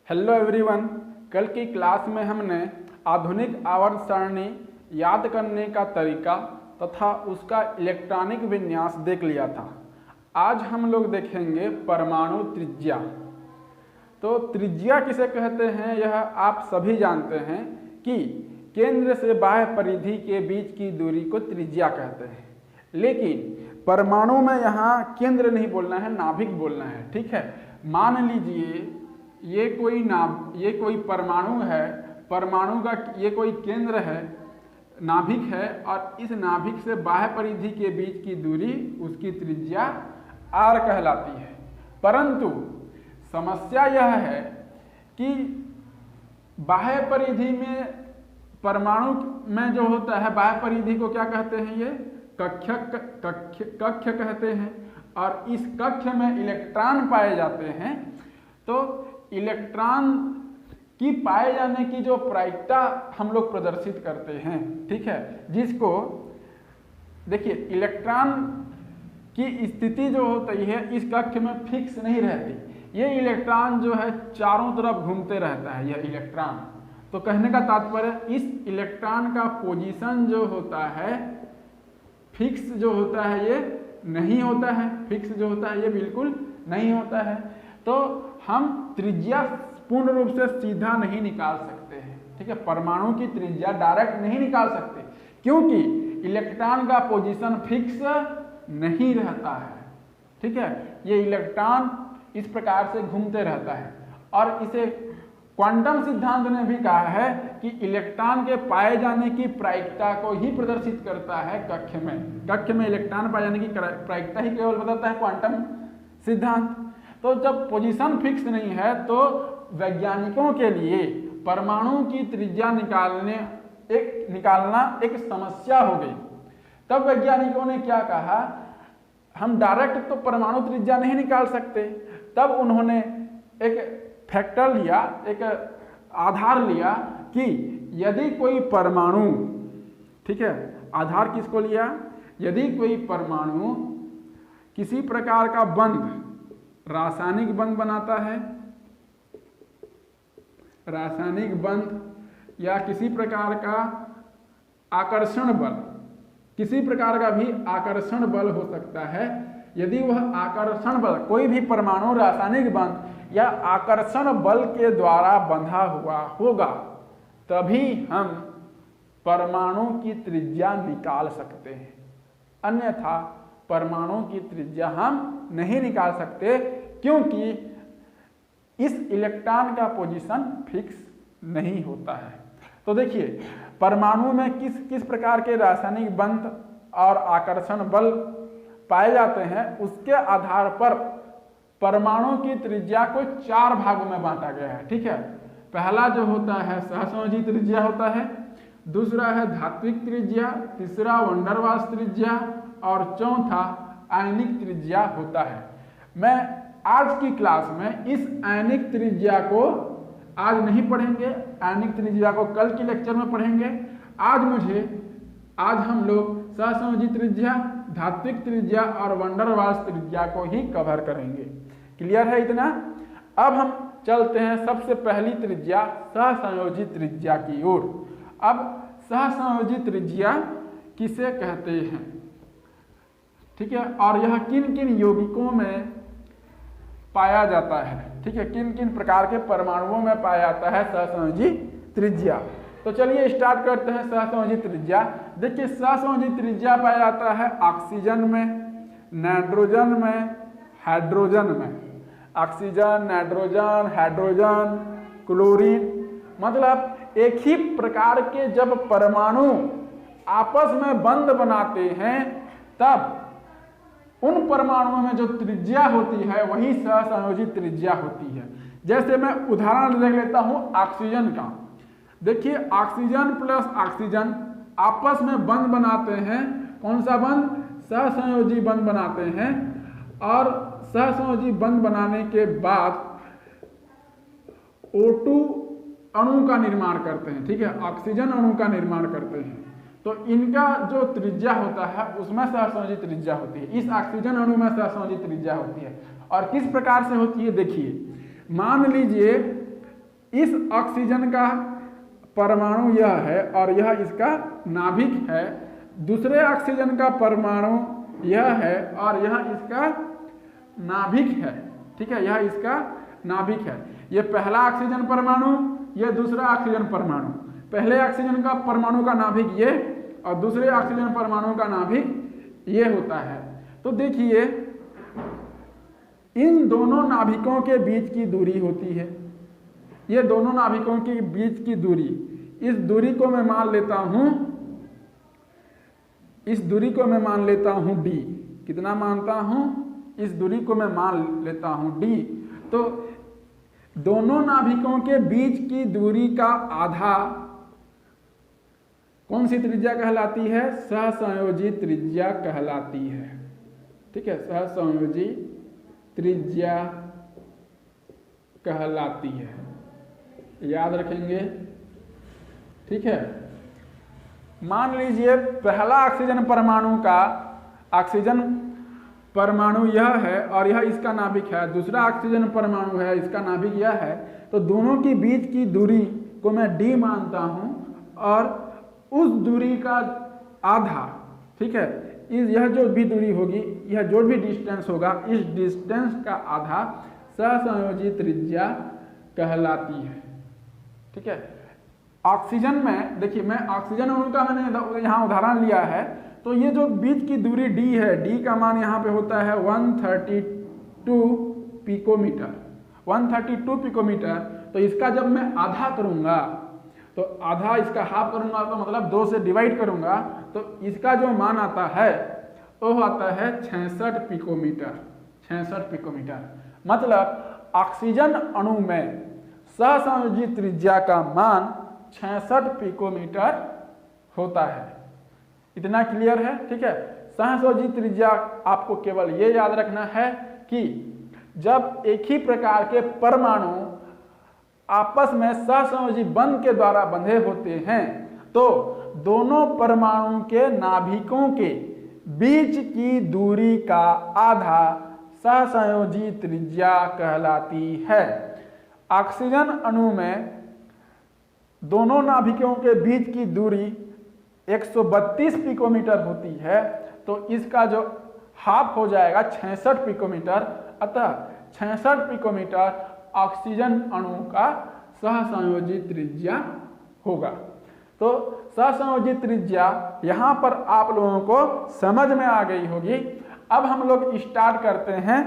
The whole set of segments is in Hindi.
Hello everyone. कल की क्लास में हमने आधुनिक आवर्त सारणी याद करने का तरीका तथा उसका इलेक्ट्रॉनिक विन्यास देख लिया था। आज हम लोग देखेंगे परमाणु त्रिज्या। तो त्रिज्या किसे कहते हैं यह आप सभी जानते हैं कि केंद्र से बाह्य परिधि के बीच की दूरी को त्रिज्या कहते हैं, लेकिन परमाणु में यहाँ केंद्र नहीं बोलना है, नाभिक बोलना है। ठीक है, मान लीजिए ये कोई परमाणु है, परमाणु का ये कोई केंद्र है, नाभिक है, और इस नाभिक से बाह्य परिधि के बीच की दूरी उसकी त्रिज्या r कहलाती है। परंतु समस्या यह है कि बाह्य परिधि में परमाणु में जो होता है, बाह्य परिधि को क्या कहते हैं, ये कक्ष कहते हैं, और इस कक्ष में इलेक्ट्रॉन पाए जाते हैं। तो इलेक्ट्रॉन की पाए जाने की जो प्रायिकता हम लोग प्रदर्शित करते हैं, ठीक है, जिसको देखिए इलेक्ट्रॉन की स्थिति जो होती है इस कक्ष में फिक्स नहीं रहती। ये इलेक्ट्रॉन जो है चारों तरफ घूमते रहता है यह इलेक्ट्रॉन। तो कहने का तात्पर्य इस इलेक्ट्रॉन का पोजीशन जो होता है फिक्स जो होता है ये नहीं होता है, फिक्स जो होता है ये बिल्कुल नहीं होता है। तो हम त्रिज्या पूर्ण रूप से सीधा नहीं निकाल सकते हैं। ठीक है, परमाणु की त्रिज्या डायरेक्ट नहीं निकाल सकते क्योंकि इलेक्ट्रॉन का पोजीशन फिक्स नहीं रहता है। ठीक है, ये इलेक्ट्रॉन इस प्रकार से घूमते रहता है, और इसे क्वांटम सिद्धांत ने भी कहा है कि इलेक्ट्रॉन के पाए जाने की प्रायिकता को ही प्रदर्शित करता है कक्ष में। कक्ष में इलेक्ट्रॉन पाए जाने की प्रायिकता ही केवल बताता है क्वांटम सिद्धांत। तो जब पोजीशन फिक्स नहीं है तो वैज्ञानिकों के लिए परमाणु की त्रिज्या निकालना एक समस्या हो गई। तब वैज्ञानिकों ने क्या कहा, हम डायरेक्ट तो परमाणु त्रिज्या नहीं निकाल सकते। तब उन्होंने एक फैक्टर लिया, एक आधार लिया कि यदि कोई परमाणु, ठीक है, आधार किसको लिया, यदि कोई परमाणु किसी प्रकार का बंध, रासायनिक बंध बनाता है, रासायनिक बंध या किसी प्रकार का आकर्षण बल, किसी प्रकार का भी आकर्षण बल हो सकता है, यदि वह आकर्षण बल, कोई भी परमाणु रासायनिक बंध या आकर्षण बल के द्वारा बंधा हुआ होगा, तभी हम परमाणु की त्रिज्या निकाल सकते हैं। अन्यथा परमाणु की त्रिज्या हम नहीं निकाल सकते क्योंकि इस इलेक्ट्रॉन का पोजीशन फिक्स नहीं होता है। तो देखिए परमाणु में किस किस प्रकार के रासायनिक बंध और आकर्षण बल पाए जाते हैं, उसके आधार पर परमाणु की त्रिज्या को 4 भागों में बांटा गया है। ठीक है, पहला जो होता है सहसंयोजी त्रिज्या होता है, दूसरा है धात्विक त्रिज्या, तीसरा वंडरवाल्स त्रिज्या, और चौथा आयनिक त्रिज्या होता है। मैं आज की क्लास में इस आयनिक त्रिज्या को आज नहीं पढ़ेंगे, आयनिक त्रिज्या को कल के लेक्चर में पढ़ेंगे। आज हम लोग सहसंयोजी त्रिज्या, धात्विक त्रिज्या और वंडरवाल्स त्रिज्या को ही कवर करेंगे। क्लियर है इतना? अब हम चलते हैं सबसे पहली त्रिज्या सहसंयोजी त्रिज्या की ओर। अब सहसंयोजी त्रिज्या किसे कहते हैं, ठीक है, और यह किन किन यौगिकों में पाया जाता है, ठीक है, किन किन प्रकार के परमाणुओं में पाया जाता है सहसंयोजी त्रिज्या। तो चलिए स्टार्ट करते हैं सहसंयोजी त्रिज्या। देखिए सहसंयोजी त्रिज्या पाया जाता है ऑक्सीजन में, नाइट्रोजन में, हाइड्रोजन में। ऑक्सीजन, नाइट्रोजन, हाइड्रोजन, क्लोरीन, मतलब एक ही प्रकार के जब परमाणु आपस में बंध बनाते हैं तब उन परमाणुओं में जो त्रिज्या होती है वही सहसंयोजी त्रिज्या होती है। जैसे मैं उदाहरण ले लेता हूं ऑक्सीजन का। देखिए ऑक्सीजन प्लस ऑक्सीजन आपस में बंध बनाते हैं, कौन सा बंध, सहसंयोजी बंध बनाते हैं, और सहसंयोजी बंध बनाने के बाद O2 अणु का निर्माण करते हैं। ठीक है, ऑक्सीजन अणु का निर्माण करते हैं। तो इनका जो त्रिज्या होता है उसमें सहसंयोजी त्रिज्या होती है। इस ऑक्सीजन अणु में सहसंयोजी त्रिज्या होती है। और किस प्रकार से होती है देखिए, मान लीजिए इस ऑक्सीजन का परमाणु यह है और यह इसका नाभिक है, दूसरे ऑक्सीजन का परमाणु यह है और यह इसका नाभिक है। ठीक है, यह इसका नाभिक है। यह पहला ऑक्सीजन परमाणु, यह दूसरा ऑक्सीजन परमाणु। पहले ऑक्सीजन का परमाणु का नाभिक ये और दूसरे ऑक्सीजन परमाणु का नाभिक ये होता है। तो देखिए इन दोनों नाभिकों के बीच की दूरी होती है, ये दोनों नाभिकों के बीच की दूरी, इस दूरी को मैं मान लेता हूं, इस दूरी को मैं मान लेता हूं d। कितना मानता हूं? इस दूरी को मैं मान लेता हूं d। तो दोनों नाभिकों के बीच की दूरी का आधा कौन सी त्रिज्या कहलाती है? सहसंयोजी त्रिज्या कहलाती है। ठीक है, सहसंयोजी त्रिज्या कहलाती है, याद रखेंगे। ठीक है, मान लीजिए पहला ऑक्सीजन परमाणु का ऑक्सीजन परमाणु यह है और यह इसका नाभिक है, दूसरा ऑक्सीजन परमाणु है, इसका नाभिक यह है। तो दोनों के बीच की दूरी को मैं d मानता हूं और उस दूरी का आधा, ठीक है, यह जो भी दूरी होगी, यह जो भी डिस्टेंस होगा, इस डिस्टेंस का आधा सहसंयोजी त्रिज्या कहलाती है। ठीक है, ऑक्सीजन में देखिए, मैं ऑक्सीजन अणु का मैंने यहाँ उदाहरण लिया है। तो ये जो बीच की दूरी d है, d का मान यहाँ पे होता है 132 पिकोमीटर, 132 पिकोमीटर। तो इसका जब मैं आधा करूँगा, तो आधा इसका हाफ करूँगा, तो मतलब 2 से डिवाइड करूँगा, तो इसका जो मान आता है वो आता है 66 पिकोमीटर, 66 पिकोमीटर। मतलब ऑक्सीजन अणु में सहसंयोजी त्रिज्या का मान 66 पिकोमीटर होता है। इतना क्लियर है? ठीक है, सहसंयोजी त्रिज्या आपको केवल ये याद रखना है कि जब एक ही प्रकार के परमाणु आपस में सहसंयोजी बंध के द्वारा बंधे होते हैं तो दोनों परमाणु के नाभिकों के बीच की दूरी का आधा सहसंयोजी त्रिज्या कहलाती है। ऑक्सीजन अणु में दोनों नाभिकों के बीच की दूरी 132 पिकोमीटर होती है, तो इसका जो हाफ हो जाएगा 66 पिकोमीटर। अतः 66 पिकोमीटर ऑक्सीजन अणु का सहसंयोजी त्रिज्या होगा। तो सहसंयोजी त्रिज्या यहाँ पर आप लोगों को समझ में आ गई होगी। अब हम लोग स्टार्ट करते हैं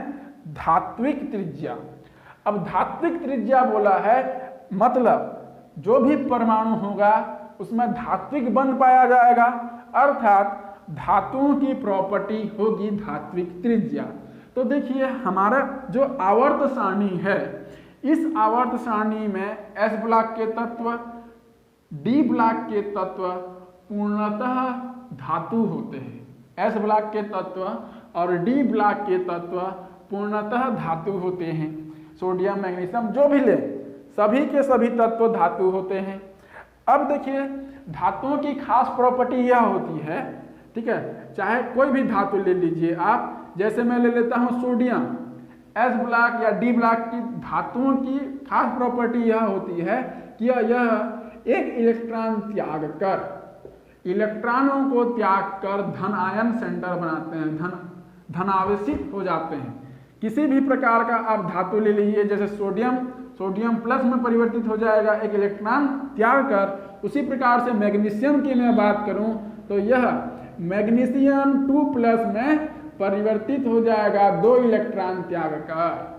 धात्विक त्रिज्या। अब धात्विक त्रिज्या बोला है, मतलब जो भी परमाणु होगा उसमें धात्विक बंध पाया जाएगा, अर्थात धातुओं की प्रॉपर्टी होगी धात्विक त्रिज्या। तो देखिए हमारा जो आवर्त सारणी है, इस आवर्त सारणी में s ब्लॉक के तत्व, d ब्लॉक के तत्व पूर्णतः धातु होते हैं। s ब्लॉक के तत्व और d ब्लॉक के तत्व पूर्णतः धातु होते हैं। सोडियम, मैग्नीशियम जो भी ले, सभी के सभी तत्व धातु होते हैं। अब देखिए धातुओं की खास प्रॉपर्टी यह होती है, ठीक है, चाहे कोई भी धातु ले लीजिए आप, जैसे मैं ले लेता हूं सोडियम, S ब्लॉक या D ब्लॉक की धातुओं की खास प्रॉपर्टी यह होती है कि यह एक इलेक्ट्रॉन त्याग कर, इलेक्ट्रॉनों को त्याग कर धन आयन सेंटर बनाते हैं, धनावेशित हो जाते हैं। किसी भी प्रकार का आप धातु ले लीजिए, जैसे सोडियम प्लस में परिवर्तित हो जाएगा एक इलेक्ट्रॉन त्याग कर। उसी प्रकार से मैग्नीशियम की मैं बात करूं तो यह मैग्नीशियम 2 प्लस में परिवर्तित हो जाएगा 2 इलेक्ट्रॉन त्याग कर।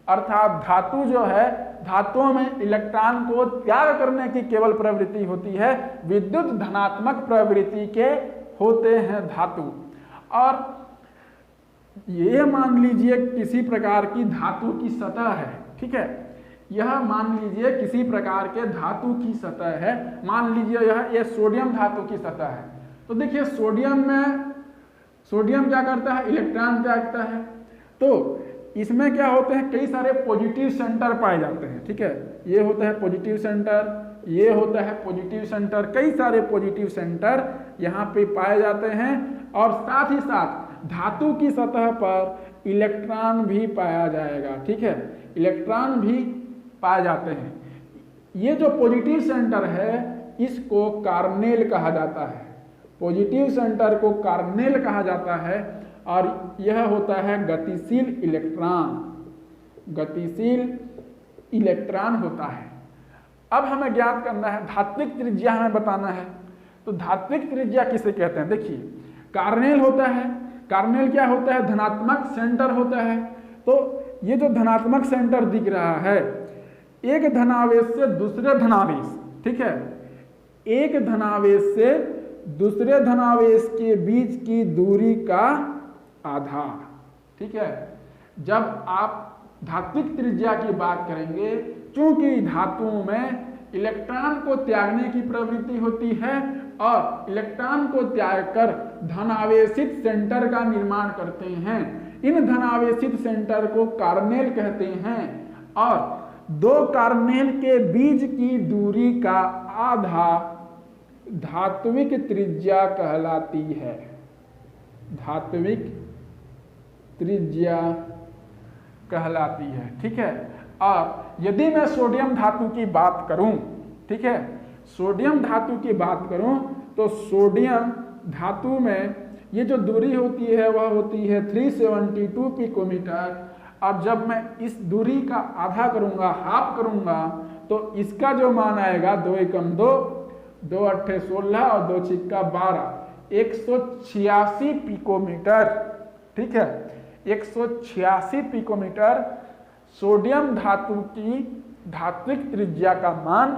अर्थात धातु जो है, धातुओं में इलेक्ट्रॉन को त्याग करने की केवल प्रवृत्ति होती है, विद्युत धनात्मक प्रवृत्ति के होते हैं धातु। और ये मान लीजिए किसी प्रकार की धातु की सतह है, ठीक है, यह मान लीजिए किसी प्रकार के धातु की सतह है, मान लीजिए यह सोडियम धातु की सतह है। तो देखिए सोडियम क्या करता है, इलेक्ट्रॉन त्यागता है। तो इसमें क्या होते हैं, कई सारे पॉजिटिव सेंटर पाए जाते हैं, ठीक है, ये होता है पॉजिटिव सेंटर, ये होता है पॉजिटिव सेंटर, कई सारे पॉजिटिव सेंटर यहाँ पे पाए जाते हैं। और साथ ही साथ धातु की सतह पर इलेक्ट्रॉन भी पाया जाएगा, ठीक है, इलेक्ट्रॉन भी पाए जाते हैं। ये जो पॉजिटिव सेंटर है इसको कार्नेल कहा जाता है, पॉजिटिव सेंटर को कार्नेल कहा जाता है और यह होता है गतिशील इलेक्ट्रॉन, गतिशील इलेक्ट्रॉन होता है। अब हमें ज्ञात करना है धात्विक त्रिज्या हमें बताना है, तो धात्विक त्रिज्या किसे कहते हैं? देखिए कार्नेल होता है, कार्नेल क्या होता है? धनात्मक सेंटर होता है। तो ये जो धनात्मक सेंटर दिख रहा है एक धनावेश से दूसरे धनावेश, ठीक है, एक धनावेश से दूसरे धनावेश के बीच की दूरी का आधा, ठीक है। जब आप धात्विक त्रिज्या की बात करेंगे, क्योंकि धातुओं में इलेक्ट्रॉन को त्यागने की प्रवृत्ति होती है और इलेक्ट्रॉन को त्याग कर धनावेशित सेंटर का निर्माण करते हैं, इन धनावेशित सेंटर को कार्नेल कहते हैं और दो कार्नेल के बीच की दूरी का आधा धात्विक त्रिज्या कहलाती है, धात्विक त्रिज्या कहलाती है, ठीक है। और यदि मैं सोडियम धातु की बात करूं, ठीक है, सोडियम धातु की बात करूं तो सोडियम धातु में ये जो दूरी होती है वह होती है 372 पिकोमीटर। अब जब मैं इस दूरी का आधा करूंगा, हाफ करूंगा, तो इसका जो मान आएगा 2 एकम 2, 2 अट्ठे 16 और 2 छिक्का 12, 186 पिकोमीटर, ठीक है, 186 पिकोमीटर सोडियम धातु की धात्विक त्रिज्या का मान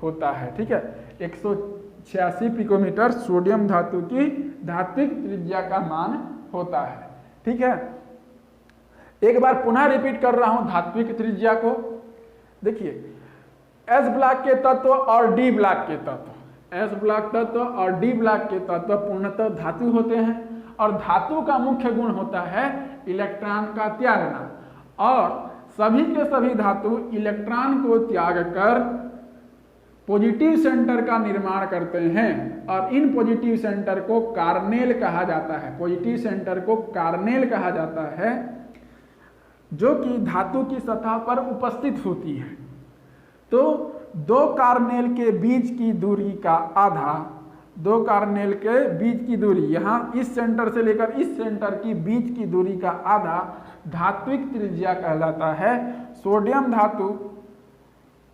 होता है, ठीक है। 186 पिकोमीटर सोडियम धातु की धात्विक त्रिज्या का मान होता है, ठीक है। एक बार पुनः रिपीट कर रहा हूं धात्विक त्रिज्या को। देखिए एस ब्लॉक के तत्व और डी ब्लॉक के तत्व, एस ब्लॉक तत्व और डी ब्लॉक के तत्व पूर्णतः धातु होते हैं और धातु का मुख्य गुण होता है इलेक्ट्रॉन का त्यागना, और सभी के सभी धातु इलेक्ट्रॉन को त्याग कर पॉजिटिव सेंटर का निर्माण करते हैं और इन पॉजिटिव सेंटर को कार्नेल कहा जाता है, पॉजिटिव सेंटर को कार्नेल कहा जाता है, जो कि धातु की सतह पर उपस्थित होती है। तो दो कार्नेल के बीच की दूरी का आधा, दो कार्नेल के बीच की दूरी, यहाँ इस सेंटर से लेकर इस सेंटर की बीच की दूरी का आधा धात्विक त्रिज्या कहलाता है। सोडियम धातु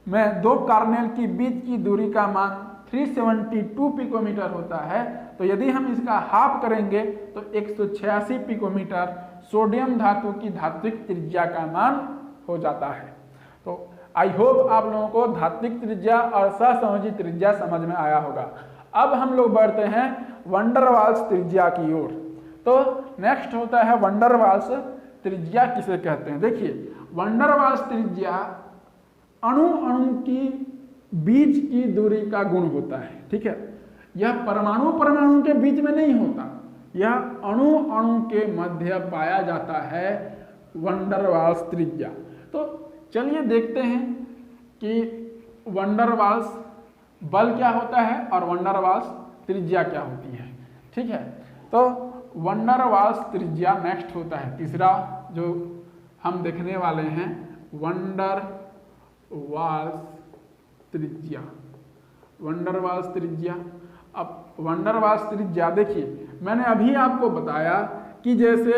में दो कार्नेल की बीच की दूरी का मान 372 पिकोमीटर होता है, तो यदि हम इसका हाफ करेंगे तो 186 पिकोमीटर सोडियम धातु की धात्विक त्रिज्या का मान हो जाता है। तो आई होप आप लोगों को धात्विक त्रिज्या और सहसंयोजी त्रिज्या समझ में आया होगा। अब हम लोग बढ़ते हैं वंडर वाल्स त्रिज्या की ओर। तो नेक्स्ट होता है वंडर वाल्स त्रिज्या किसे कहते हैं? देखिए वंडर वाल्स त्रिज्या अणु अणु की बीच की दूरी का गुण होता है, ठीक है। यह परमाणु परमाणु के बीच में नहीं होता, यह अणु अणु के मध्य पाया जाता है वंडर वाल्स त्रिज्या। तो चलिए देखते हैं कि वंडर वाल्स बल क्या होता है और वंडर वाल्स त्रिज्या क्या होती है, ठीक है। तो वंडर वाल्स त्रिज्या नेक्स्ट होता है, तीसरा जो हम देखने वाले हैं वंडर वाल्स त्रिज्या, वंडर वाल्स त्रिज्या। अब वंडर वाल्स त्रिज्या देखिए, मैंने अभी आपको बताया कि जैसे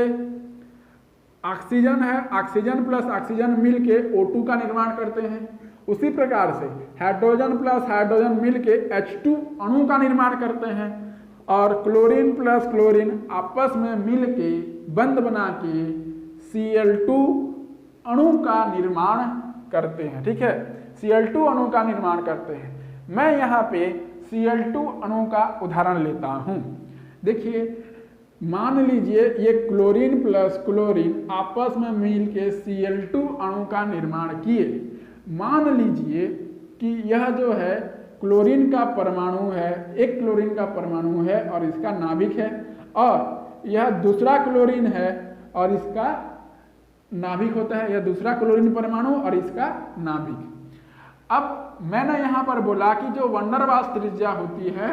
ऑक्सीजन है, ऑक्सीजन प्लस ऑक्सीजन मिलके O2 का निर्माण करते हैं, उसी प्रकार से हाइड्रोजन प्लस हाइड्रोजन मिलके H2 अणु का निर्माण करते हैं और क्लोरीन प्लस क्लोरीन आपस में मिलके बंध बना के Cl2 अणु का निर्माण करते हैं, ठीक है। Cl2 अणु का निर्माण करते हैं। मैं यहाँ पे Cl2 अणु का उदाहरण लेता हूँ। देखिए मान लीजिए ये क्लोरीन प्लस क्लोरीन आपस में मिलके Cl2 अणु का निर्माण किए। मान लीजिए कि यह जो है क्लोरीन का परमाणु है, एक क्लोरीन का परमाणु है और इसका नाभिक है, और यह दूसरा क्लोरीन है और इसका नाभिक होता है, यह दूसरा क्लोरीन परमाणु और इसका नाभिक। अब मैंने यहाँ पर बोला कि जो वंडर वाल्स त्रिज्या होती है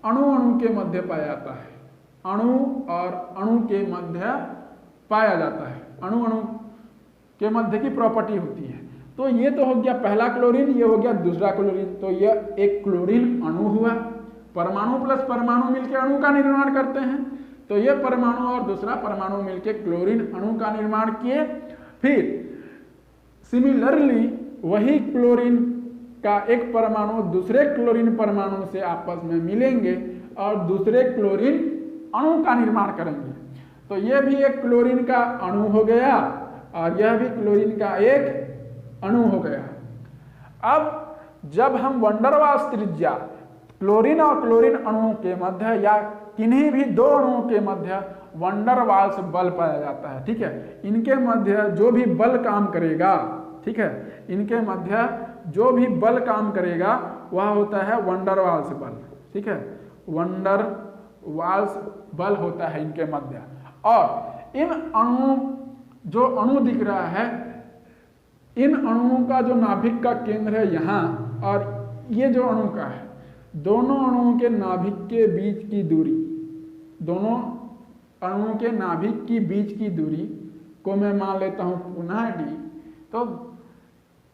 अणु अणु के मध्य पाया जाता है, अणु और अणु के मध्य पाया जाता है, अणु अणु के मध्य की प्रॉपर्टी होती है। तो ये तो हो गया पहला क्लोरीन, ये हो गया दूसरा क्लोरीन। तो ये एक क्लोरीन अणु हुआ, परमाणु प्लस परमाणु मिलकर अणु का निर्माण करते हैं। तो ये परमाणु और दूसरा परमाणु मिलकर क्लोरीन अणु का निर्माण किए। फिर सिमिलरली वही क्लोरीन का एक परमाणु दूसरे क्लोरीन परमाणु से आपस में मिलेंगे और दूसरे क्लोरीन अणु का निर्माण करेंगे। तो यह भी एक क्लोरीन का अणु हो गया और यह भी क्लोरीन का एक अणु हो गया। अब जब हम वंडरवाल्स त्रिज्या क्लोरीन और क्लोरीन अणुओं के मध्य या किन्हीं भी दो अणुओं के मध्य वंडरवाल्स बल पाया जाता है, ठीक है। इनके मध्य जो भी बल काम करेगा, ठीक है, इनके मध्य जो भी बल काम करेगा वह होता है वंडरवाल्स बल, ठीक है। वंडरवाल्स बल होता है इनके मध्य। और इन अणुओं, जो अणु दिख रहा है, इन अणुओं का जो नाभिक का केंद्र है यहाँ, और ये जो अणु का है, दोनों अणुओं के नाभिक के बीच की दूरी, दोनों अणुओं के नाभिक की बीच की दूरी को मैं मान लेता हूं पुनः d। तो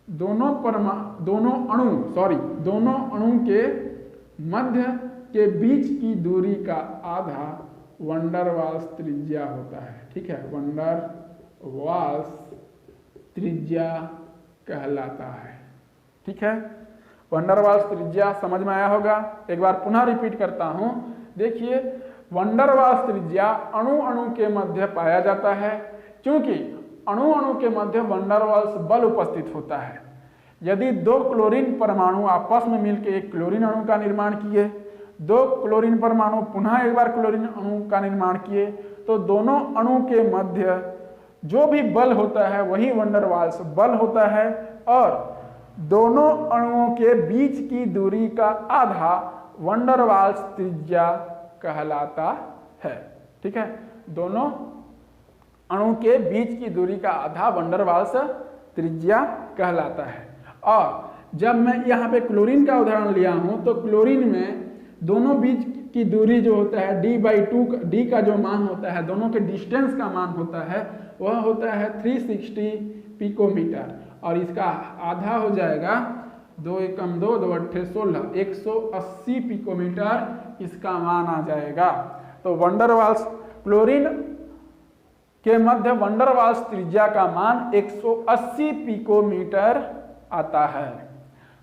दोनों अणु के मध्य के बीच की दूरी का आधा वंडरवाल्स त्रिज्या होता है, ठीक है। वंडरवाल्स त्रिज्या कहलाता है, ठीक है। वंडरवाल्स त्रिज्या समझ में आया होगा। एक बार पुनः रिपीट करता हूं, देखिए वंडरवाल्स त्रिज्या अणु अणु के मध्य पाया जाता है, क्योंकि अणु अणु के मध्य वंडरवाल्स बल उपस्थित होता है। यदि दो क्लोरीन परमाणु आपस में मिलकर एक क्लोरीन अणु का निर्माण किए, दो क्लोरीन परमाणु पुनः एक बार क्लोरीन अणु का निर्माण किए, तो दोनों अणु के मध्य जो भी बल होता है वही वंडरवाल्स बल होता है, और दोनों अणुओं के बीच की दूरी का आधा वंडरवाल्स त्रिज्या कहलाता है, ठीक है। दोनों अणु के बीच की दूरी का आधा वंडरवाल्स त्रिज्या कहलाता है। और जब मैं यहाँ पे क्लोरीन का उदाहरण लिया हूँ, तो क्लोरीन में दोनों बीच की दूरी जो होता है d/2, d का जो मान होता है, दोनों के डिस्टेंस का मान होता है, वह होता है 360 पिकोमीटर, और इसका आधा हो जाएगा 2 एकम 2, 2 अट्ठे 16, 180 पिकोमीटर इसका मान आ जाएगा। तो वंडरवाल्स क्लोरीन के मध्य वंडरवाल्स त्रिज्या का मान 180 पिकोमीटर आता है।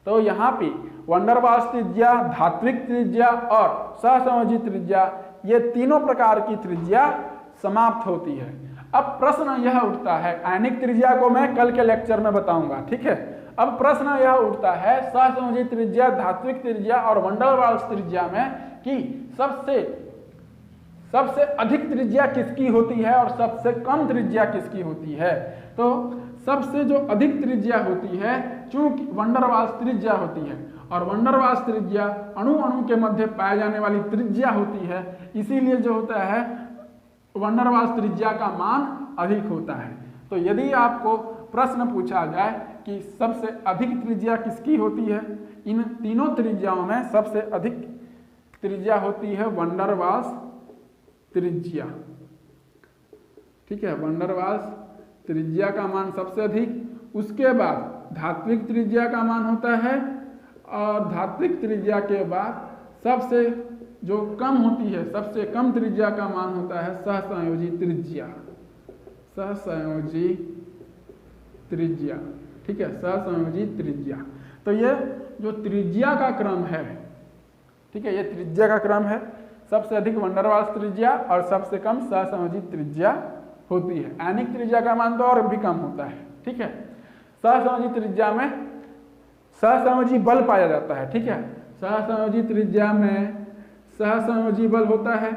तो यहाँ पे वंडरवाल्स त्रिज्या, धात्विक त्रिज्या और सहसंयोजी त्रिज्या, ये तीनों प्रकार की त्रिज्या समाप्त होती है। अब प्रश्न यह उठता है, आयनिक त्रिज्या को मैं कल के लेक्चर में बताऊंगा, ठीक है। अब प्रश्न यह उठता है सहसंयोजी त्रिज्या, धात्विक त्रिज्या और वंडरवाल्स त्रिज्या में कि सबसे अधिक त्रिज्या किसकी होती है और सबसे कम त्रिज्या किसकी होती है। तो सबसे जो अधिक त्रिज्या होती है, चूंकि वंडरवाल्स त्रिज्या होती है, और वंडरवाल्स त्रिज्या अणु अणु के मध्य पाए जाने वाली त्रिज्या होती है, इसीलिए जो होता है वंडरवाल्स त्रिज्या का मान अधिक होता है। तो यदि आपको प्रश्न पूछा जाए कि सबसे अधिक त्रिज्या किसकी होती है, इन तीनों त्रिज्याओं में सबसे अधिक त्रिज्या होती है वंडरवाल्स त्रिज्या, ठीक है। वंडरवाल्स त्रिज्या का मान सबसे अधिक, उसके बाद धात्विक त्रिज्या का मान होता है, और धात्विक त्रिज्या के बाद सबसे जो कम होती है, सबसे कम त्रिज्या का मान होता है सहसंयोजी त्रिज्या, सहसंयोजी त्रिज्या, ठीक है, सहसंयोजी त्रिज्या। तो ये जो त्रिज्या का क्रम है, ठीक है, ये त्रिज्या का क्रम है। सबसे अधिक वंडरवाल्स त्रिज्या और सबसे कम सहसंयोजी त्रिज्या होती है। आयनिक त्रिज्या का मान तो और भी कम होता है, ठीक है। सहसंयोजी त्रिज्या में सहसंयोजी बल पाया जाता है, ठीक है। सहसंयोजी त्रिज्या में सहसंयोजी बल होता है,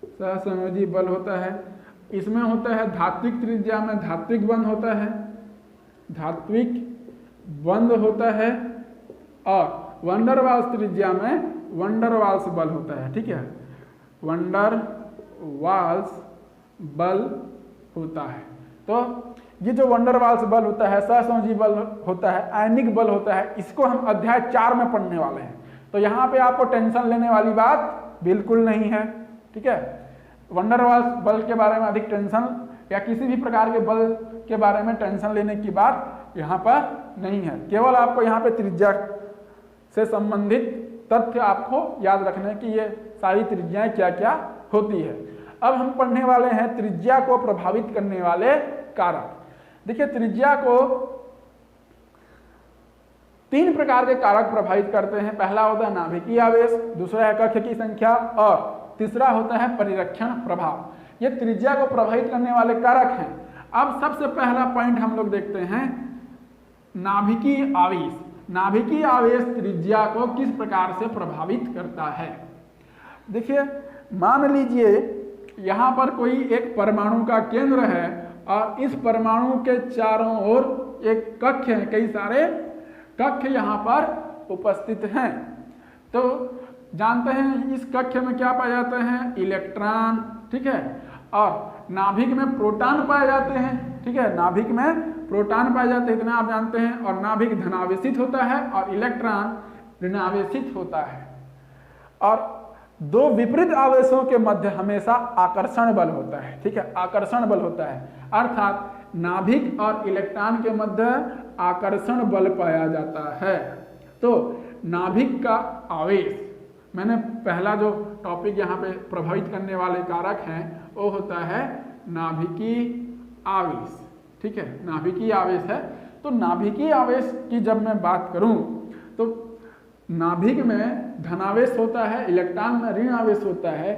सहसंयोजी बल होता है। इसमें होता है धात्विक त्रिज्या में धात्विक बंध होता है, धात्विक बंध होता है, और वंडरवाल्स त्रिज्या में वंडरवाल्स बल होता है, ठीक है। वंडरवाल्स बल होता है। तो ये जो वंडरवाल्स बल होता है, सहसंयोजी बल होता है, आयनिक बल होता है, इसको हम अध्याय 4 में पढ़ने वाले हैं। तो यहाँ पे आपको टेंशन लेने वाली बात बिल्कुल नहीं है, ठीक है। वंडरवाल्स बल के बारे में अधिक टेंशन या किसी भी प्रकार के बल के बारे में टेंशन लेने की बात यहाँ पर नहीं है। केवल आपको यहाँ पे त्रिज्या से संबंधित तथ्य आपको याद रखने की ये सारी त्रिज्याएं क्या क्या होती है। अब हम पढ़ने वाले हैं त्रिज्या को प्रभावित करने वाले कारक। देखिए त्रिज्या को 3 प्रकार के कारक प्रभावित करते हैं। पहला होता है नाभिकीय आवेश, दूसरा है कक्ष की संख्या और तीसरा होता है परिरक्षण प्रभाव। ये त्रिज्या को प्रभावित करने वाले कारक हैं। अब सबसे पहला पॉइंट हम लोग देखते हैं नाभिकीय आवेश। नाभिकीय आवेश त्रिज्या को किस प्रकार से प्रभावित करता है। देखिए मान लीजिए यहाँ पर कोई एक परमाणु का केंद्र है और इस परमाणु के चारों ओर एक कक्ष है, कई सारे कक्ष यहाँ पर उपस्थित हैं। तो जानते हैं इस कक्ष में क्या पाए जाते हैं, इलेक्ट्रॉन, ठीक है, और नाभिक में प्रोटॉन पाए जाते हैं, ठीक है, नाभिक में प्रोटॉन पाए जाते हैं, इतना आप जानते हैं। और नाभिक धनावेशित होता है और इलेक्ट्रॉन ऋणावेशित होता है। और 2 विपरीत आवेशों के मध्य हमेशा आकर्षण बल होता है, ठीक है, आकर्षण बल होता है, अर्थात नाभिक और इलेक्ट्रॉन के मध्य आकर्षण बल पाया जाता है। तो नाभिक का आवेश, मैंने पहला जो टॉपिक यहाँ पे प्रभावित करने वाले कारक हैं वो होता है नाभिकीय आवेश, ठीक है, नाभिकीय आवेश है। तो नाभिकीय आवेश की जब मैं बात करूं तो नाभिक में धनावेश होता है, इलेक्ट्रॉन में ऋण आवेश होता है।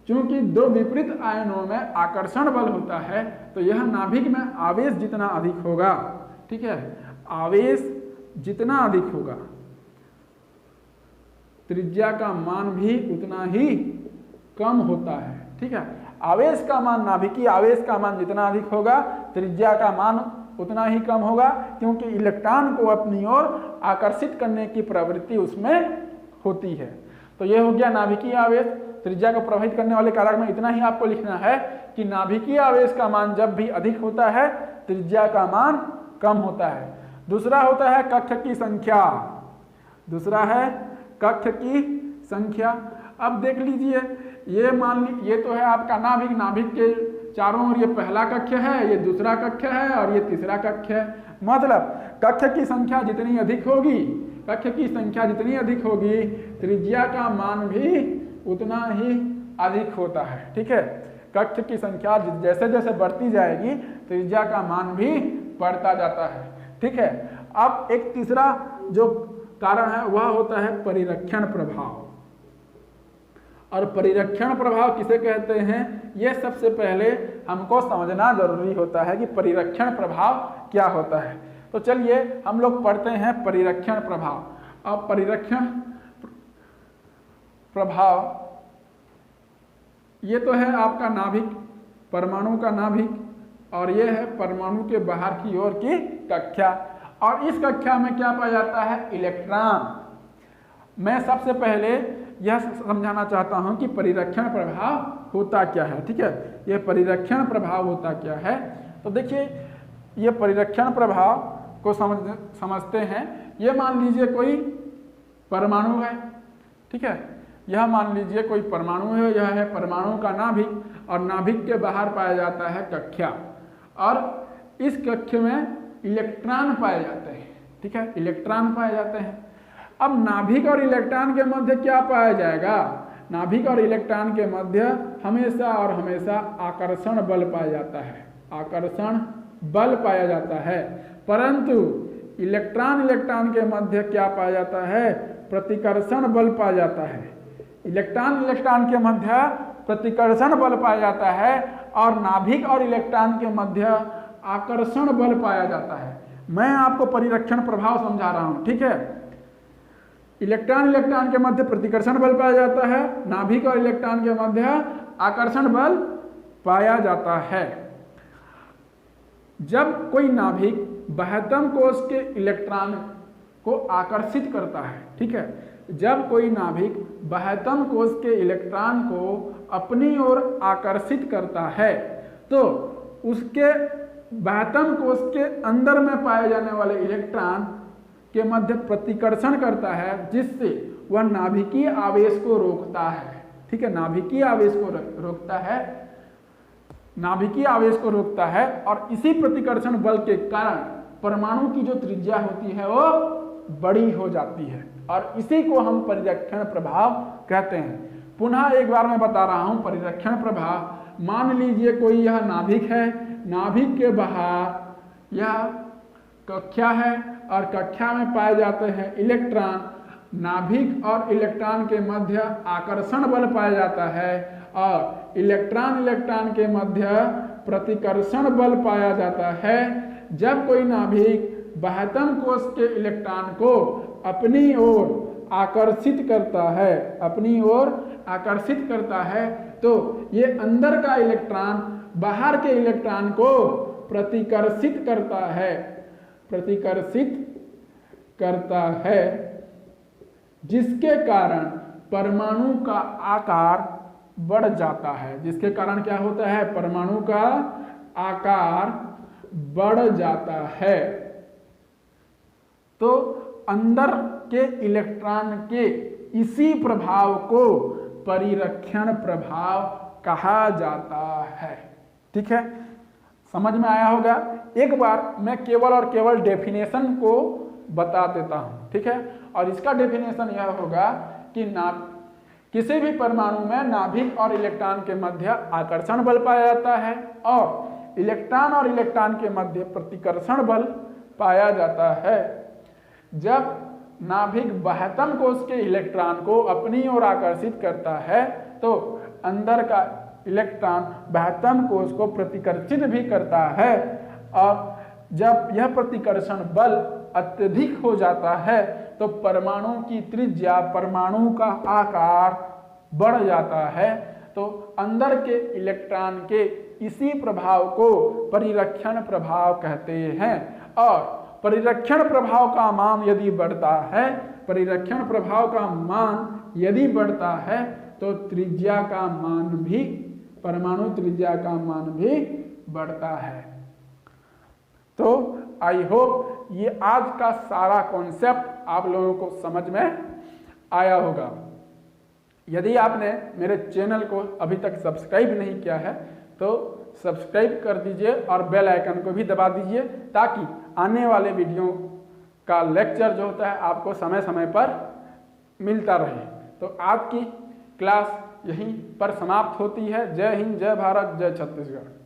क्योंकि 2 विपरीत आयनों में आकर्षण बल होता है तो यह नाभिक में आवेश जितना अधिक होगा, ठीक है, आवेश जितना अधिक होगा त्रिज्या का मान भी उतना ही कम होता है, ठीक है। आवेश का मान, नाभिकीय आवेश का मान जितना अधिक होगा त्रिज्या का मान उतना ही कम होगा, क्योंकि इलेक्ट्रॉन को अपनी ओर आकर्षित करने की प्रवृत्ति उसमें होती है। तो यह हो गया नाभिकीय आवेश। त्रिज्या को प्रभावित करने वाले कारक में इतना ही आपको लिखना है कि नाभिकीय आवेश का मान जब भी अधिक होता है त्रिज्या का मान कम होता है। दूसरा होता है कक्ष की संख्या, दूसरा है कक्ष की संख्या। अब देख लीजिए, ये मान ली ये तो है आपका नाभिक, नाभिक के चारों ओर ये पहला कक्ष है, ये दूसरा कक्ष है और ये तीसरा कक्ष है। मतलब कक्ष की संख्या जितनी अधिक होगी, कक्ष की संख्या जितनी अधिक होगी त्रिज्या का मान भी उतना ही अधिक होता है, ठीक है। कक्ष की संख्या जैसे जैसे बढ़ती जाएगी त्रिज्या का मान भी बढ़ता जाता है, ठीक है। अब एक तीसरा जो कारण है वह होता है परिरक्षण प्रभाव। और परिरक्षण प्रभाव किसे कहते हैं, यह सबसे पहले हमको समझना जरूरी होता है कि परिरक्षण प्रभाव क्या होता है। तो चलिए हम लोग पढ़ते हैं परिरक्षण प्रभाव। अब परिरक्षण प्रभाव ये तो है आपका नाभिक, परमाणु का नाभिक, और ये है परमाणु के बाहर की ओर की कक्षा। और इस कक्षा में क्या पाया जाता है, इलेक्ट्रॉन। मैं सबसे पहले यह समझाना चाहता हूं कि परिरक्षण प्रभाव होता क्या है, ठीक है। यह परिरक्षण प्रभाव होता क्या है, तो देखिए ये परिरक्षण प्रभाव को समझते हैं। ये मान लीजिए कोई परमाणु है, ठीक है, यह मान लीजिए कोई परमाणु है, यह है परमाणु का नाभिक और नाभिक के बाहर पाया जाता है कक्षा। और इस कक्ष में इलेक्ट्रॉन पाए जाते हैं, ठीक है, इलेक्ट्रॉन पाए जाते हैं। अब नाभिक और इलेक्ट्रॉन के मध्य क्या पाया जाएगा, नाभिक और इलेक्ट्रॉन के मध्य हमेशा और हमेशा आकर्षण बल पाया जाता है, आकर्षण बल पाया जाता है। परंतु इलेक्ट्रॉन के मध्य क्या पाया जाता है, प्रतिकर्षण बल पाया जाता है। इलेक्ट्रॉन के मध्य प्रतिकर्षण बल पाया जाता है और नाभिक और इलेक्ट्रॉन के मध्य आकर्षण बल पाया जाता है। मैं आपको परिरक्षण प्रभाव समझा रहा हूं, ठीक है। इलेक्ट्रॉन के मध्य प्रतिकर्षण बल पाया जाता है, नाभिक और इलेक्ट्रॉन के मध्य आकर्षण बल पाया जाता है। जब कोई नाभिक बाह्यतम कोश के इलेक्ट्रॉन को आकर्षित करता है, ठीक है, जब कोई नाभिक बाह्यतम कोश के इलेक्ट्रॉन को अपनी ओर आकर्षित करता है तो उसके बाह्यतम कोश के अंदर में पाए जाने वाले इलेक्ट्रॉन के मध्य प्रतिकर्षण करता है, जिससे वह नाभिकीय आवेश को रोकता है, ठीक है, नाभिकीय आवेश को रोकता है, नाभिकीय आवेश को रोकता है। और इसी प्रतिकर्षण बल के कारण परमाणु की जो त्रिज्या होती है वो बड़ी हो जाती है और इसी को हम परिरक्षण प्रभाव कहते हैं। पुनः एक बार मैं बता रहा हूं परिरक्षण प्रभाव। मान लीजिए कोई यह नाभिक है, नाभिक के बाहर यह कक्षा है और कक्षा में पाए जाते हैं इलेक्ट्रॉन। नाभिक और इलेक्ट्रॉन के मध्य आकर्षण बल पाया जाता है और इलेक्ट्रॉन के मध्य प्रतिकर्षण बल पाया जाता है। जब कोई नाभिक बाह्यतम कोश के इलेक्ट्रॉन को अपनी ओर आकर्षित करता है तो ये अंदर का इलेक्ट्रॉन बाहर के इलेक्ट्रॉन को प्रतिकर्षित करता है, जिसके कारण परमाणु का आकार बढ़ जाता है। जिसके कारण क्या होता है? परमाणु का आकार बढ़ जाता है। तो अंदर के इलेक्ट्रॉन के इसी प्रभाव को परिरक्षण प्रभाव कहा जाता है। ठीक है, समझ में आया होगा। एक बार मैं केवल डेफिनेशन को बता देता हूं। ठीक है, और इसका डेफिनेशन यह होगा कि किसी भी परमाणु में नाभिक और इलेक्ट्रॉन के मध्य आकर्षण बल पाया जाता है और इलेक्ट्रॉन और इलेक्ट्रॉन के मध्य प्रतिकर्षण बल पाया जाता है। जब नाभिक बाह्यतम कोश के इलेक्ट्रॉन को अपनी ओर आकर्षित करता है तो अंदर का इलेक्ट्रॉन बाह्यतम कोश को प्रतिकर्षित भी करता है और जब यह प्रतिकर्षण बल अत्यधिक हो जाता है तो परमाणु की त्रिज्या, परमाणु का आकार बढ़ जाता है। तो अंदर के इलेक्ट्रॉन के इसी प्रभाव को परिरक्षण प्रभाव कहते हैं और परिरक्षण प्रभाव का मान यदि बढ़ता है तो त्रिज्या का मान भी, परमाणु त्रिज्या का मान भी बढ़ता है। तो आई होप ये आज का सारा कॉन्सेप्ट आप लोगों को समझ में आया होगा। यदि आपने मेरे चैनल को अभी तक सब्सक्राइब नहीं किया है तो सब्सक्राइब कर दीजिए और बेल आइकन को भी दबा दीजिए ताकि आने वाले वीडियो का लेक्चर जो होता है आपको समय समय पर मिलता रहे। तो आज की क्लास यहीं पर समाप्त होती है। जय हिंद, जय भारत, जय छत्तीसगढ़।